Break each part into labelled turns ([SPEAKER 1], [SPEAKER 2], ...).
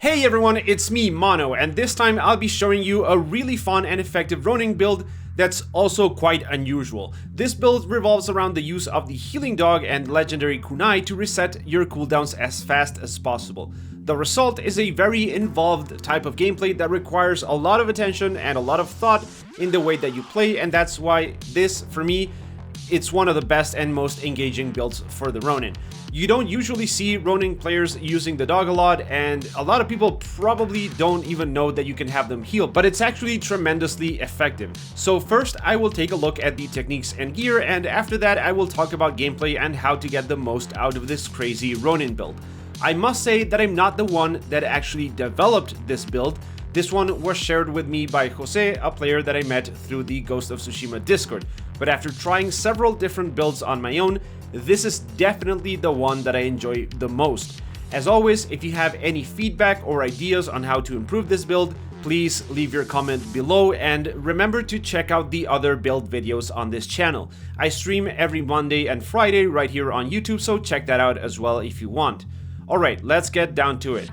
[SPEAKER 1] Hey everyone, it's me, Mono, and this time I'll be showing you a really fun and effective Ronin build that's also quite unusual. This build revolves around the use of the healing dog and legendary Kunai to reset your cooldowns as fast as possible. The result is a very involved type of gameplay that requires a lot of attention and a lot of thought in the way that you play, and that's why this, for me, it's one of the best and most engaging builds for the Ronin. You don't usually see Ronin players using the dog a lot, and a lot of people probably don't even know that you can have them heal, but it's actually tremendously effective. So first I will take a look at the techniques and gear, and after that I will talk about gameplay and how to get the most out of this crazy Ronin build. I must say that I'm not the one that actually developed this build. This one was shared with me by Jose, a player that I met through the Ghost of Tsushima Discord. But after trying several different builds on my own, this is definitely the one that I enjoy the most. As always, if you have any feedback or ideas on how to improve this build, please leave your comment below, and remember to check out the other build videos on this channel. I stream every Monday and Friday right here on YouTube, so check that out as well if you want. Alright, let's get down to it.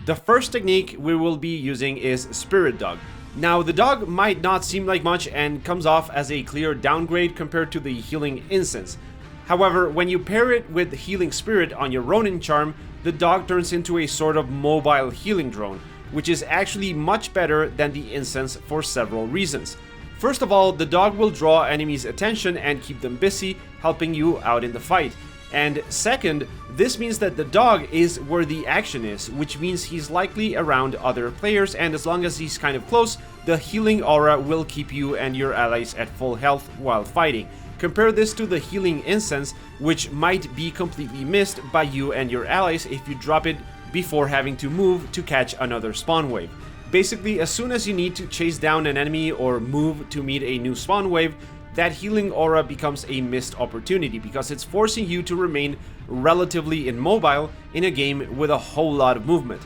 [SPEAKER 1] The first technique we will be using is Spirit Dog. Now, the dog might not seem like much and comes off as a clear downgrade compared to the Healing Incense. However, when you pair it with Healing Spirit on your Ronin charm, the dog turns into a sort of mobile healing drone, which is actually much better than the incense for several reasons. First of all, the dog will draw enemies' attention and keep them busy, helping you out in the fight. And second, this means that the dog is where the action is, which means he's likely around other players, and as long as he's kind of close, the healing aura will keep you and your allies at full health while fighting. Compare this to the Healing Incense, which might be completely missed by you and your allies if you drop it before having to move to catch another spawn wave. Basically, as soon as you need to chase down an enemy or move to meet a new spawn wave, that healing aura becomes a missed opportunity because it's forcing you to remain relatively immobile in a game with a whole lot of movement.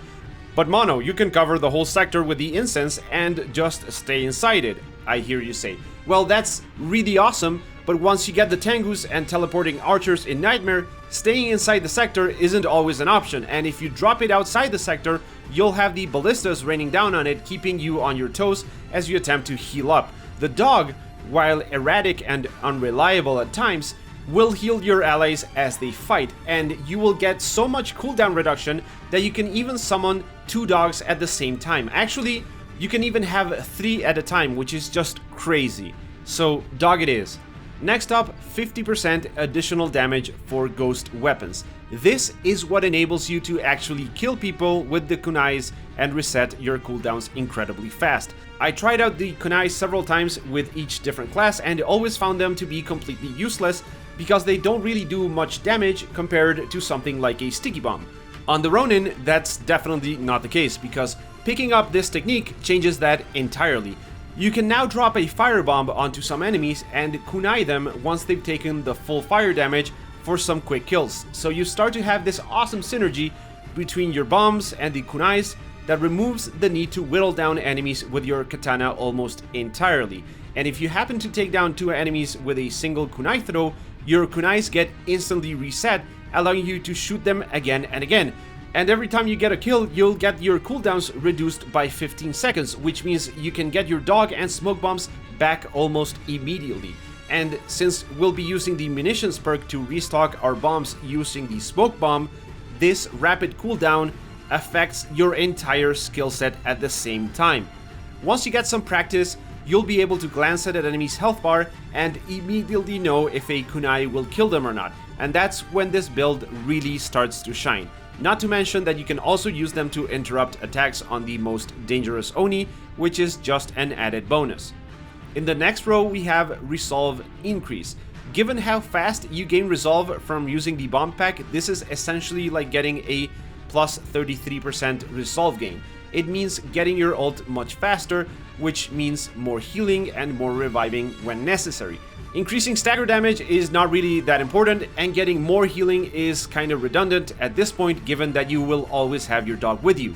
[SPEAKER 1] But Mono, you can cover the whole sector with the incense and just stay inside it, I hear you say. Well, that's really awesome, but once you get the Tengus and teleporting archers in Nightmare, staying inside the sector isn't always an option, and if you drop it outside the sector, you'll have the ballistas raining down on it, keeping you on your toes as you attempt to heal up. The dog, while erratic and unreliable at times, will heal your allies as they fight, and you will get so much cooldown reduction that you can even summon 2 dogs at the same time. Actually, you can even have 3 at a time, which is just crazy. So, dog it is. Next up, 50% additional damage for ghost weapons. This is what enables you to actually kill people with the kunais and reset your cooldowns incredibly fast. I tried out the kunai several times with each different class and always found them to be completely useless because they don't really do much damage compared to something like a sticky bomb. On the Ronin, that's definitely not the case because picking up this technique changes that entirely. You can now drop a firebomb onto some enemies and kunai them once they've taken the full fire damage for some quick kills. So you start to have this awesome synergy between your bombs and the kunais that removes the need to whittle down enemies with your katana almost entirely. And if you happen to take down 2 enemies with a single kunai throw, your kunais get instantly reset, allowing you to shoot them again and again. And every time you get a kill, you'll get your cooldowns reduced by 15 seconds, which means you can get your dog and smoke bombs back almost immediately. And since we'll be using the munitions perk to restock our bombs using the smoke bomb, this rapid cooldown affects your entire skill set at the same time. Once you get some practice, you'll be able to glance at an enemy's health bar and immediately know if a kunai will kill them or not. And that's when this build really starts to shine. Not to mention that you can also use them to interrupt attacks on the most dangerous Oni, which is just an added bonus. In the next row we have Resolve Increase. Given how fast you gain Resolve from using the bomb pack, this is essentially like getting a plus 33% Resolve gain. It means getting your ult much faster, which means more healing and more reviving when necessary. Increasing stagger damage is not really that important, and getting more healing is kind of redundant at this point given that you will always have your dog with you.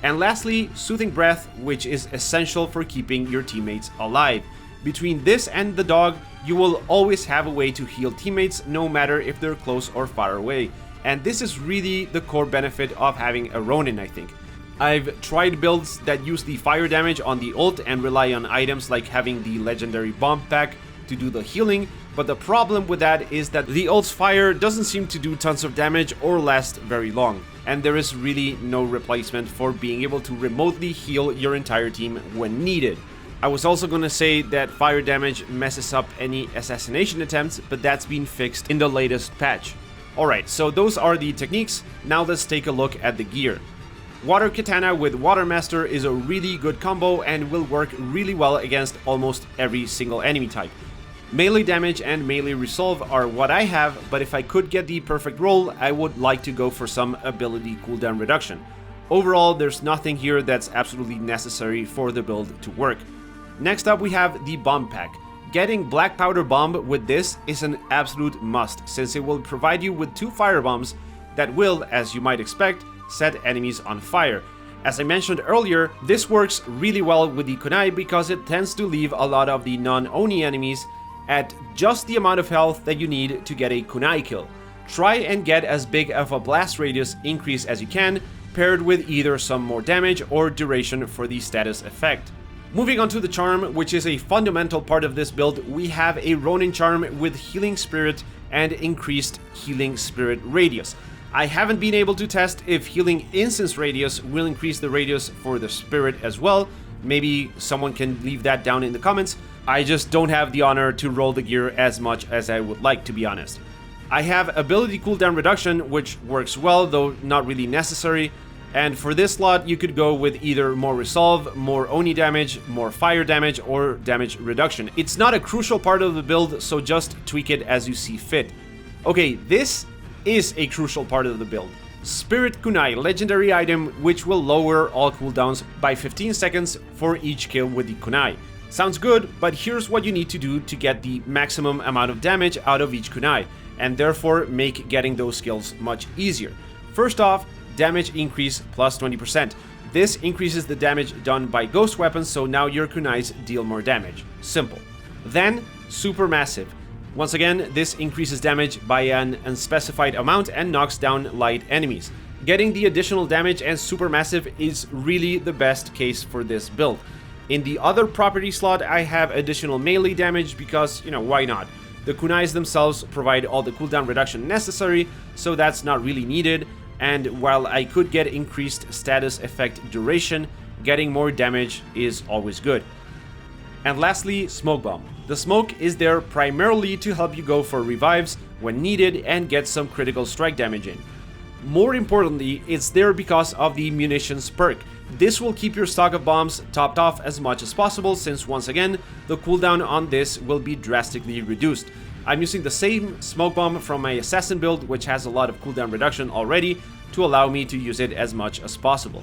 [SPEAKER 1] And lastly, Soothing Breath, which is essential for keeping your teammates alive. Between this and the dog, you will always have a way to heal teammates no matter if they're close or far away. And this is really the core benefit of having a Ronin, I think. I've tried builds that use the fire damage on the ult and rely on items like having the legendary bomb pack to do the healing, but the problem with that is that the ult's fire doesn't seem to do tons of damage or last very long, and there is really no replacement for being able to remotely heal your entire team when needed. I was also gonna say that fire damage messes up any assassination attempts, but that's been fixed in the latest patch. Alright, so those are the techniques. Now let's take a look at the gear. Water Katana with Water Master is a really good combo and will work really well against almost every single enemy type. Melee damage and melee resolve are what I have, but if I could get the perfect roll, I would like to go for some ability cooldown reduction. Overall, there's nothing here that's absolutely necessary for the build to work. Next up we have the Bomb Pack. Getting Black Powder Bomb with this is an absolute must, since it will provide you with 2 fire bombs that will, as you might expect, set enemies on fire. As I mentioned earlier, this works really well with the Kunai because it tends to leave a lot of the non-Oni enemies at just the amount of health that you need to get a Kunai kill. Try and get as big of a blast radius increase as you can, paired with either some more damage or duration for the status effect. Moving on to the charm, which is a fundamental part of this build, we have a Ronin charm with Healing Spirit and increased Healing Spirit radius. I haven't been able to test if Healing Instance radius will increase the radius for the Spirit as well. Maybe someone can leave that down in the comments. I just don't have the honor to roll the gear as much as I would like, to be honest. I have ability cooldown reduction, which works well, though not really necessary. And for this slot, you could go with either more resolve, more Oni damage, more fire damage, or damage reduction. It's not a crucial part of the build, so just tweak it as you see fit. Okay, this is a crucial part of the build. Spirit Kunai, legendary item which will lower all cooldowns by 15 seconds for each kill with the Kunai. Sounds good, but here's what you need to do to get the maximum amount of damage out of each Kunai, and therefore make getting those skills much easier. First off, damage increase plus 20%. This increases the damage done by ghost weapons, so now your Kunais deal more damage. Simple. Then, Supermassive. Once again, this increases damage by an unspecified amount and knocks down light enemies. Getting the additional damage and Supermassive is really the best case for this build. In the other property slot, I have additional melee damage because, why not? The Kunais themselves provide all the cooldown reduction necessary, so that's not really needed. And while I could get increased status effect duration, getting more damage is always good. And lastly, Smoke Bomb. The smoke is there primarily to help you go for revives when needed and get some critical strike damage in. More importantly, it's there because of the munitions perk. This will keep your stock of bombs topped off as much as possible, since once again, the cooldown on this will be drastically reduced. I'm using the same smoke bomb from my assassin build, which has a lot of cooldown reduction already, to allow me to use it as much as possible.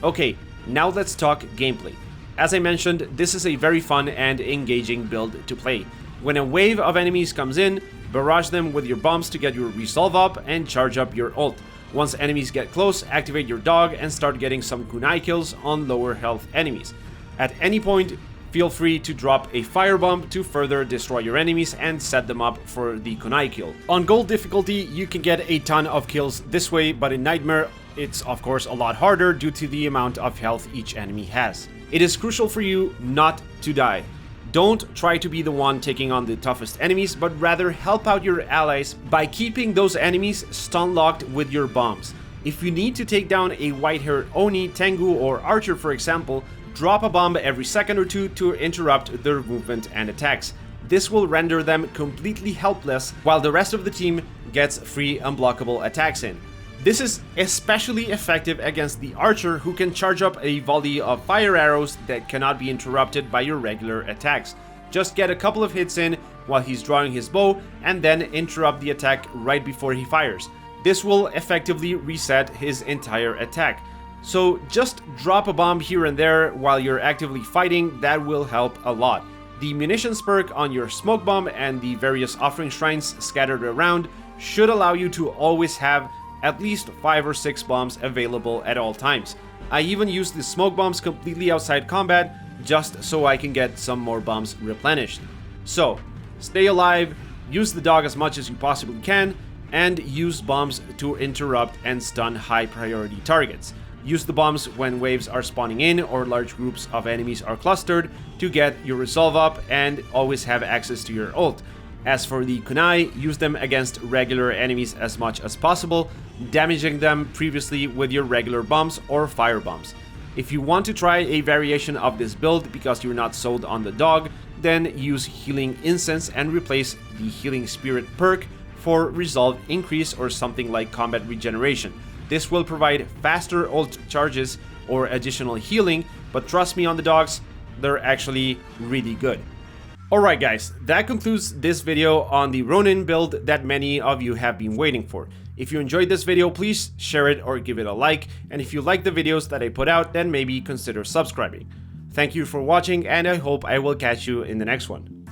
[SPEAKER 1] Okay, now let's talk gameplay. As I mentioned, this is a very fun and engaging build to play. When a wave of enemies comes in, barrage them with your bombs to get your resolve up and charge up your ult. Once enemies get close, activate your dog and start getting some kunai kills on lower health enemies. At any point, feel free to drop a firebomb to further destroy your enemies and set them up for the kunai kill. On gold difficulty, you can get a ton of kills this way, but in Nightmare, it's of course a lot harder due to the amount of health each enemy has. It is crucial for you not to die. Don't try to be the one taking on the toughest enemies, but rather help out your allies by keeping those enemies stun locked with your bombs. If you need to take down a white-haired Oni, Tengu, or Archer for example, drop a bomb every second or two to interrupt their movement and attacks. This will render them completely helpless while the rest of the team gets free unblockable attacks in. This is especially effective against the Archer, who can charge up a volley of fire arrows that cannot be interrupted by your regular attacks. Just get a couple of hits in while he's drawing his bow and then interrupt the attack right before he fires. This will effectively reset his entire attack. So just drop a bomb here and there while you're actively fighting, that will help a lot. The munitions perk on your smoke bomb and the various offering shrines scattered around should allow you to always have at least 5 or 6 bombs available at all times. I even use the smoke bombs completely outside combat just so I can get some more bombs replenished. So, stay alive, use the dog as much as you possibly can, and use bombs to interrupt and stun high priority targets. Use the bombs when waves are spawning in or large groups of enemies are clustered to get your resolve up and always have access to your ult. As for the kunai, use them against regular enemies as much as possible, damaging them previously with your regular bombs or fire bombs. If you want to try a variation of this build because you're not sold on the dog, then use Healing Incense and replace the Healing Spirit perk for resolve increase or something like combat regeneration. This will provide faster ult charges or additional healing, but trust me on the dogs, they're actually really good. Alright guys, that concludes this video on the Ronin build that many of you have been waiting for. If you enjoyed this video, please share it or give it a like, and if you like the videos that I put out, then maybe consider subscribing. Thank you for watching, and I hope I will catch you in the next one.